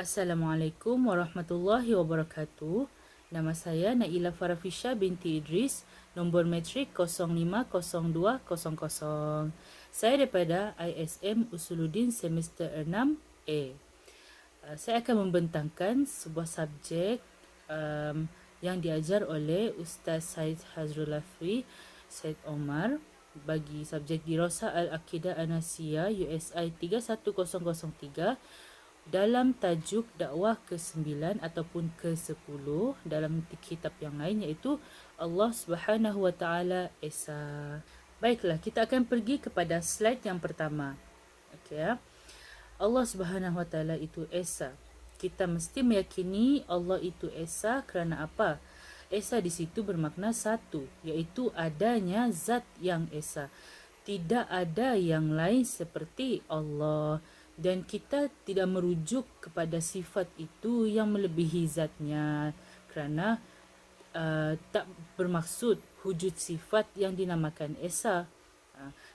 Assalamualaikum warahmatullahi wabarakatuh. Nama saya Naila Farafisha binti Idris, nombor matrik 050200. Saya daripada ISM Usuluddin semester 6A. Saya akan membentangkan sebuah subjek yang diajar oleh Ustaz Said Hazrul Lafri Said Omar bagi subjek Dirasah Al-Aqidah An-Nasiyah USI 31003 dalam tajuk dakwah ke-9 ataupun ke-10 dalam kitab yang lain, iaitu Allah Subhanahu Wa Taala Esa. Baiklah, kita akan pergi kepada slide yang pertama. Okey ya. Allah Subhanahu Wa Taala itu Esa. Kita mesti meyakini Allah itu Esa kerana apa? Esa di situ bermakna satu, iaitu adanya zat yang Esa. Tidak ada yang lain seperti Allah. Dan kita tidak merujuk kepada sifat itu yang melebihi zatnya kerana tak bermaksud wujud sifat yang dinamakan Esa.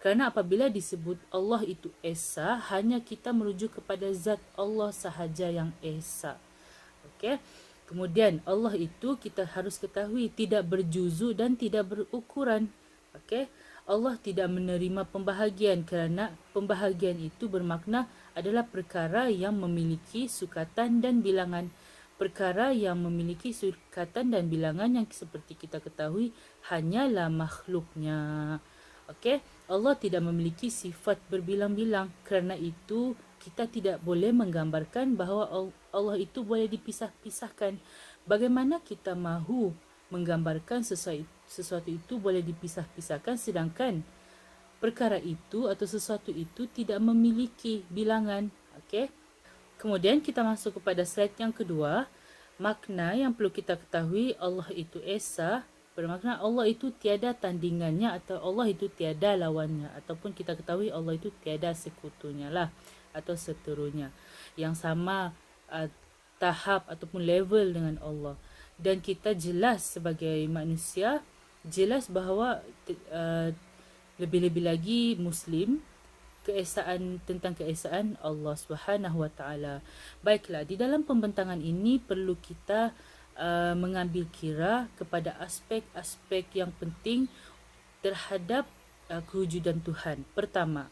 Kerana apabila disebut Allah itu Esa, hanya kita merujuk kepada zat Allah sahaja yang Esa. Okey. Kemudian Allah itu kita harus ketahui tidak berjuzu dan tidak berukuran. Okey. Allah tidak menerima pembahagian kerana pembahagian itu bermakna adalah perkara yang memiliki sukatan dan bilangan. Perkara yang memiliki sukatan dan bilangan yang seperti kita ketahui hanyalah makhluknya. Okey, Allah tidak memiliki sifat berbilang-bilang. Kerana itu kita tidak boleh menggambarkan bahawa Allah itu boleh dipisah-pisahkan. Bagaimana kita mahu menggambarkan sesuatu itu boleh dipisah-pisahkan sedangkan perkara itu atau sesuatu itu tidak memiliki bilangan. Okey. Kemudian kita masuk kepada slide yang kedua. Makna yang perlu kita ketahui Allah itu Esa bermakna Allah itu tiada tandingannya atau Allah itu tiada lawannya, ataupun kita ketahui Allah itu tiada sekutunya lah atau seterunya yang sama tahap ataupun level dengan Allah. Dan kita jelas sebagai manusia jelas bahawa lebih-lebih lagi Muslim tentang keesaan Allah Subhanahu Wa Taala. Baiklah, di dalam pembentangan ini perlu kita mengambil kira kepada aspek-aspek yang penting terhadap kewujudan Tuhan. Pertama,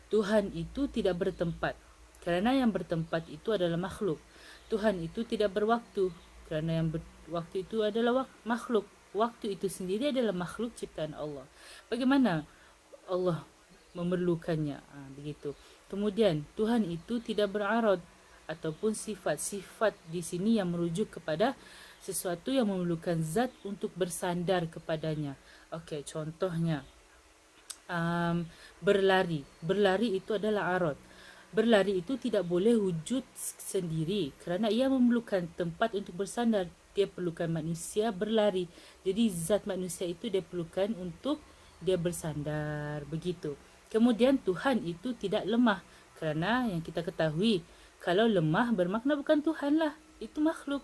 Tuhan itu tidak bertempat kerana yang bertempat itu adalah makhluk. Tuhan itu tidak berwaktu kerana yang waktu itu adalah makhluk. Waktu itu sendiri adalah makhluk ciptaan Allah. Bagaimana Allah memerlukannya? Begitu. Kemudian Tuhan itu tidak berarad ataupun sifat. Sifat di sini yang merujuk kepada sesuatu yang memerlukan zat untuk bersandar kepadanya. Okey, contohnya berlari. Berlari itu adalah arad. Berlari itu tidak boleh wujud sendiri kerana ia memerlukan tempat untuk bersandar. Dia perlukan manusia berlari. Jadi zat manusia itu dia perlukan untuk dia bersandar. Begitu. Kemudian Tuhan itu tidak lemah. Kerana yang kita ketahui, kalau lemah bermakna bukan Tuhan lah. Itu makhluk.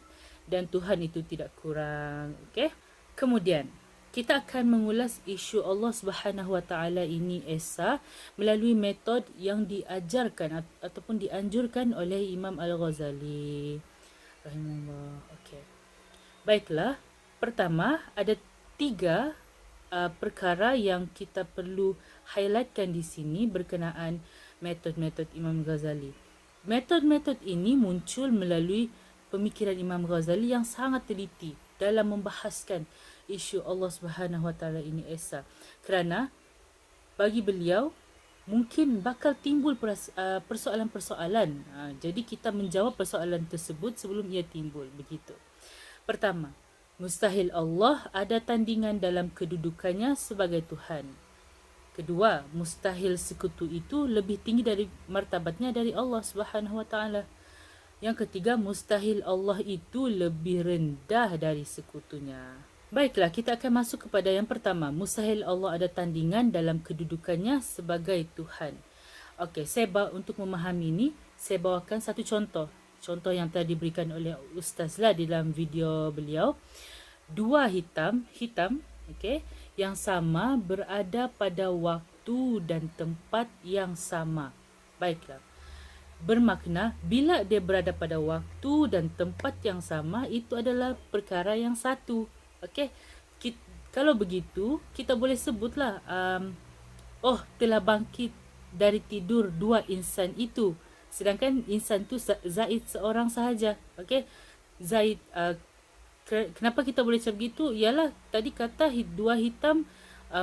Dan Tuhan itu tidak kurang. Okey. Kemudian kita akan mengulas isu Allah Subhanahu Wa Taala ini Esa melalui metod yang diajarkan ataupun dianjurkan oleh Imam Al-Ghazali rahimahullah. Okey. Baiklah, pertama ada 3 perkara yang kita perlu highlightkan di sini berkenaan metod-metod Imam Ghazali. Metod-metod ini muncul melalui pemikiran Imam Ghazali yang sangat teliti dalam membahaskan isu Allah Subhanahu Wa Taala ini Esa. Kerana bagi beliau mungkin bakal timbul persoalan-persoalan. Jadi kita menjawab persoalan tersebut sebelum ia timbul. Begitu. Pertama, mustahil Allah ada tandingan dalam kedudukannya sebagai Tuhan. Kedua, mustahil sekutu itu lebih tinggi dari martabatnya dari Allah Subhanahu Wa Taala. Yang ketiga, mustahil Allah itu lebih rendah dari sekutunya. Baiklah, kita akan masuk kepada yang pertama. Mustahil Allah ada tandingan dalam kedudukannya sebagai Tuhan. Okey, untuk memahami ini, saya bawakan satu contoh. Contoh yang telah diberikan oleh Ustaz lah di dalam video beliau. 2 hitam, okey, yang sama berada pada waktu dan tempat yang sama. Baiklah. bermakna bila dia berada pada waktu dan tempat yang sama, itu adalah perkara yang satu. Okey, kalau begitu kita boleh sebutlah oh, telah bangkit dari tidur dua insan itu, sedangkan insan tu Zaid seorang sahaja. Okey, Zaid kenapa kita boleh macam gitu? Ialah tadi kata dua hitam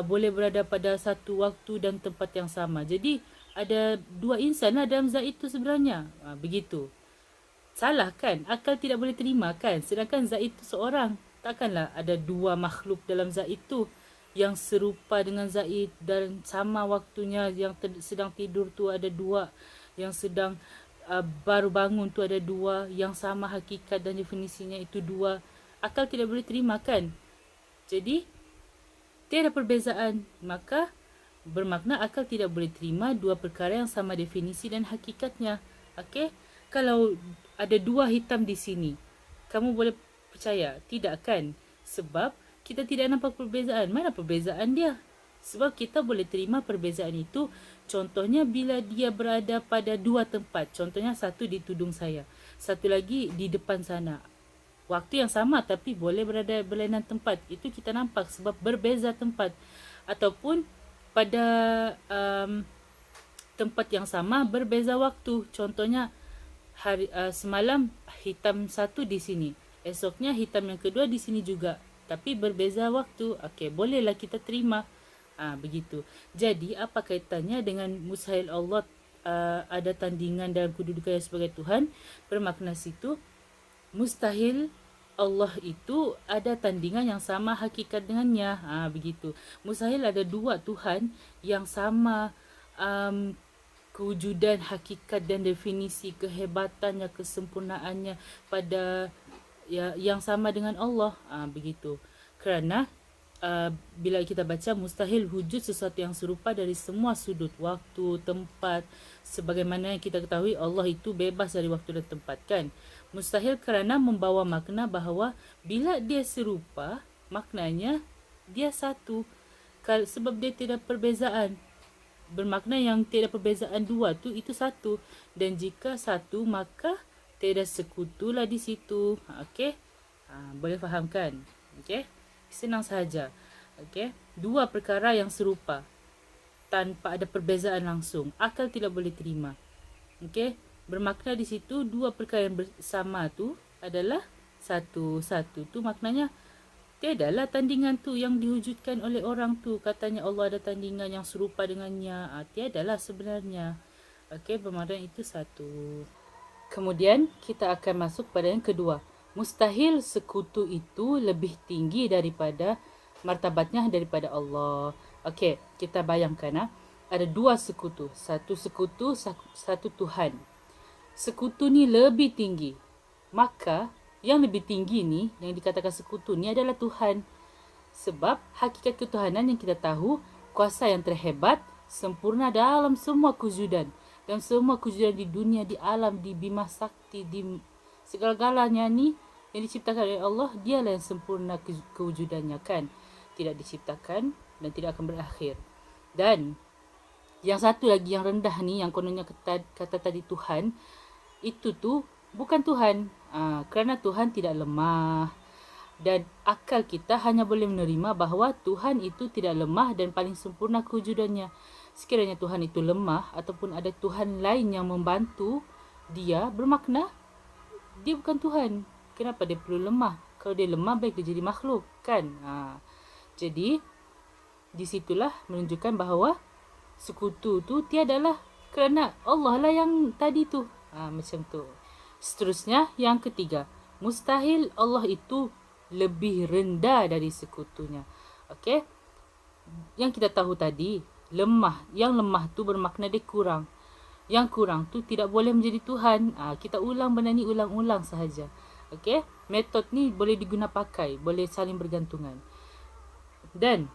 boleh berada pada satu waktu dan tempat yang sama. Jadi ada dua insan lah dalam Zaid tu sebenarnya. Begitu. Salah kan? Akal tidak boleh terima kan? Sedangkan Zaid tu seorang. Takkanlah ada dua makhluk dalam Zaid tu yang serupa dengan Zaid dan sama waktunya. Yang sedang tidur tu ada dua, yang sedang baru bangun tu ada dua, yang sama hakikat dan definisinya itu dua. Akal tidak boleh terima kan? Jadi tiada perbezaan, maka bermakna akal tidak boleh terima dua perkara yang sama definisi dan hakikatnya. Okey, kalau ada dua hitam di sini, kamu boleh percaya? Tidak kan? Sebab kita tidak nampak perbezaan. Mana perbezaan dia? Sebab kita boleh terima perbezaan itu. Contohnya bila dia berada pada dua tempat. Contohnya satu di tudung saya, satu lagi di depan sana. Waktu yang sama tapi boleh berada berlainan tempat. Itu kita nampak sebab berbeza tempat. Ataupun pada tempat yang sama berbeza waktu. Contohnya semalam hitam satu di sini, esoknya hitam yang kedua di sini juga, tapi berbeza waktu. Okey, bolehlah kita terima. Begitu. Jadi apa kaitannya dengan mustahil Allah ada tandingan dalam kedudukannya sebagai Tuhan? Bermakna situ mustahil Allah itu ada tandingan yang sama hakikat dengannya. Begitu. Mustahil ada dua Tuhan yang sama kewujudan, hakikat dan definisi, kehebatannya, kesempurnaannya pada yang sama dengan Allah. Begitu. Kerana bila kita baca mustahil wujud sesuatu yang serupa dari semua sudut, waktu, tempat. Sebagaimana yang kita ketahui Allah itu bebas dari waktu dan tempat kan. Mustahil kerana membawa makna bahawa bila dia serupa, maknanya dia satu. Sebab dia tidak perbezaan. Bermakna yang tidak perbezaan dua tu itu satu. Dan jika satu, maka tiada sekutulah di situ. Okey? Boleh faham kan? Okey? Senang sahaja. Okey? Dua perkara yang serupa tanpa ada perbezaan langsung, akal tidak boleh terima. Okey? Bermakna di situ dua perkara yang bersama tu adalah satu tu maknanya tiadalah tandingan tu yang diwujudkan oleh orang tu. Katanya Allah ada tandingan yang serupa dengannya. Tiadalah sebenarnya. Okey, bermakna itu satu. Kemudian kita akan masuk pada yang kedua. Mustahil sekutu itu lebih tinggi daripada martabatnya daripada Allah. Okey, kita bayangkan ada dua sekutu. Satu sekutu, satu Tuhan. Sekutu ni lebih tinggi. Maka yang lebih tinggi ni, yang dikatakan sekutu ni adalah Tuhan. Sebab hakikat ketuhanan yang kita tahu, kuasa yang terhebat, sempurna dalam semua kewujudan. Dalam semua kewujudan di dunia, di alam, di bima sakti, di segala-galanya ni yang diciptakan oleh Allah, dialah yang sempurna kewujudannya kan. Tidak diciptakan dan tidak akan berakhir. Dan yang satu lagi yang rendah ni, yang kononnya kata tadi Tuhan, itu tu bukan Tuhan. Kerana Tuhan tidak lemah. Dan akal kita hanya boleh menerima bahawa Tuhan itu tidak lemah dan paling sempurna kewujudannya. Sekiranya Tuhan itu lemah ataupun ada Tuhan lain yang membantu dia, bermakna dia bukan Tuhan. Kenapa dia perlu lemah? Kalau dia lemah, baik dia jadi makhluk kan. Jadi disitulah menunjukkan bahawa sekutu tu tiadalah, kerana Allah lah yang tadi tu. Macam tu. Seterusnya yang ketiga, mustahil Allah itu lebih rendah dari sekutunya. Okey? Yang kita tahu tadi, lemah. Yang lemah tu bermakna dia kurang. Yang kurang tu tidak boleh menjadi Tuhan. Kita ulang benda ni ulang-ulang sahaja. Okey? Metod ni boleh diguna pakai, boleh saling bergantungan. Dan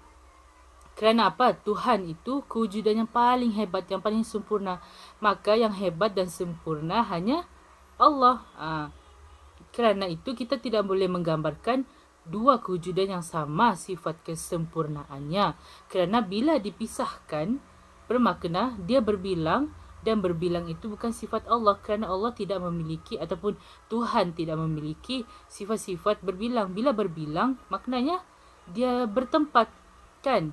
kerana apa? Tuhan itu kewujudan yang paling hebat, yang paling sempurna. Maka yang hebat dan sempurna hanya Allah. Kerana itu kita tidak boleh menggambarkan dua kewujudan yang sama sifat kesempurnaannya. Kerana bila dipisahkan, bermakna dia berbilang dan berbilang itu bukan sifat Allah, kerana Allah tidak memiliki ataupun Tuhan tidak memiliki sifat-sifat berbilang. Bila berbilang maknanya dia bertempat, kan?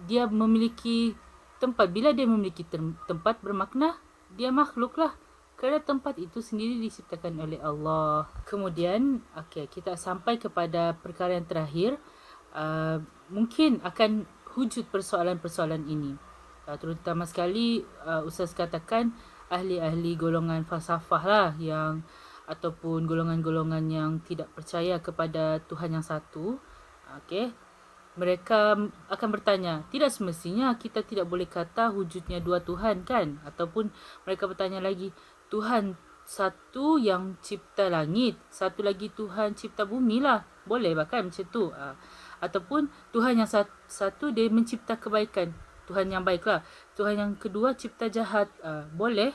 Dia memiliki tempat. Bila dia memiliki tempat, bermakna dia makhluk lah, kerana tempat itu sendiri diciptakan oleh Allah. Kemudian kita sampai kepada perkara yang terakhir. Mungkin akan wujud persoalan-persoalan ini, terutama sekali Ustaz katakan ahli-ahli golongan falsafah lah, yang ataupun golongan-golongan yang tidak percaya kepada Tuhan yang satu. Mereka akan bertanya, tidak semestinya kita tidak boleh kata wujudnya dua Tuhan, kan? Ataupun mereka bertanya lagi, Tuhan satu yang cipta langit, satu lagi Tuhan cipta bumi lah, boleh bahkan macam tu. Ataupun Tuhan yang satu dia mencipta kebaikan, Tuhan yang baiklah. Tuhan yang kedua cipta jahat, boleh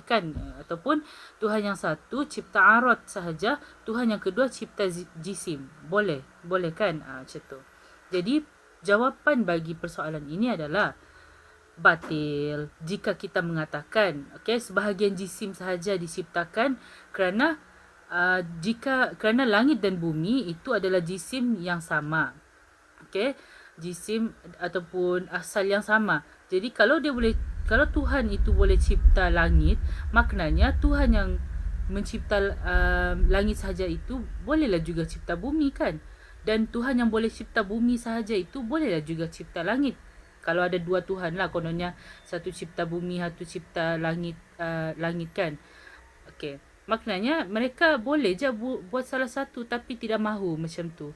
kan? Ataupun Tuhan yang satu cipta arat sahaja, Tuhan yang kedua cipta jisim, boleh kan? Macam tu. Jadi jawapan bagi persoalan ini adalah batil jika kita mengatakan sebahagian jisim sahaja diciptakan, kerana kerana langit dan bumi itu adalah jisim yang sama. Jisim ataupun asal yang sama. Jadi kalau Tuhan itu boleh cipta langit, maknanya Tuhan yang mencipta langit sahaja itu bolehlah juga cipta bumi, kan? Dan Tuhan yang boleh cipta bumi sahaja itu bolehlah juga cipta langit. Kalau ada dua Tuhan lah, kononnya satu cipta bumi, satu cipta langit, kan? Maknanya mereka boleh je buat salah satu tapi tidak mahu macam tu.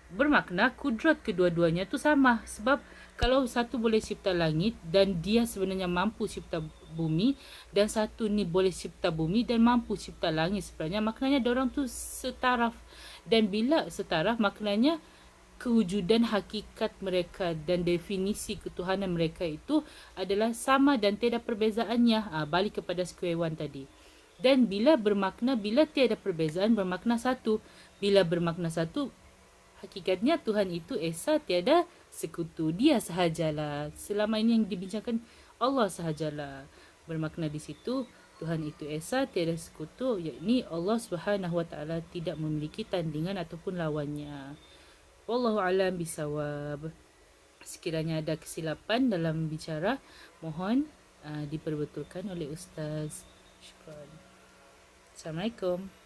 Bermakna kudrat kedua-duanya tu sama. Sebab kalau satu boleh cipta langit dan dia sebenarnya mampu cipta bumi, dan satu ni boleh cipta bumi dan mampu cipta langit, sebenarnya maknanya diorang tu setaraf. Dan bila setaraf, maknanya kewujudan hakikat mereka dan definisi ketuhanan mereka itu adalah sama dan tiada perbezaannya. Balik kepada square one tadi. Dan bila tiada perbezaan, bermakna satu. Bila bermakna satu, hakikatnya Tuhan itu esa, tiada sekutu. Dia sahajalah. Selama ini yang dibincangkan Allah sahajalah. Bermakna di situ Tuhan itu esa, tiada sekutu, yakni Allah Subhanahu Wa Taala tidak memiliki tandingan ataupun lawannya. Wallahu a'lam bisawab. Sekiranya ada kesilapan dalam bicara, mohon diperbetulkan oleh Ustaz. Syukran. Assalamualaikum.